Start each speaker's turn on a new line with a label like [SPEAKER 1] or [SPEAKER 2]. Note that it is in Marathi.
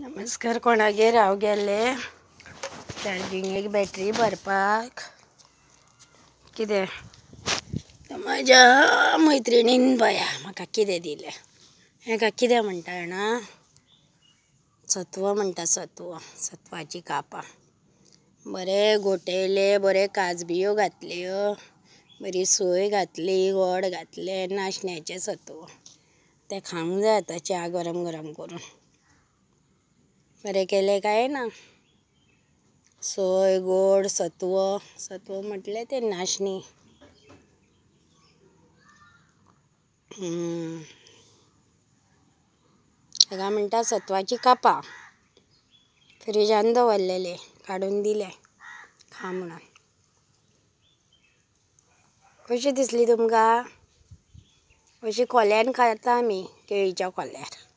[SPEAKER 1] नमस्कार. कोणागेर हांव गेल्ले चार्जिंगेक बॅटरी भरपाक. कितें म्हाज्या मैत्रिणीन पया म्हाका कितें दिलें. हेका कितें म्हणटा जाणा, सत्व म्हणटा. सत्वाची कापां बरें गोठयले, बरे काजबियो घातल्यो, बरी सोय घातली, गोड घातलें, नाशण्याचें सत्व. तें खावंक जाय आतां च्या गरम गरम करून. बरें केलें काय ना. सोय, गोड, सत्व म्हटलें तें नाशणी. ताका म्हणटा सत्वाची कापां. फ्रिजान दवरलेले, काडून दिलें खा म्हणून. कशी दिसली तुमकां? अशी खोल्यान खाता आमी केळीच्या खोल्यार.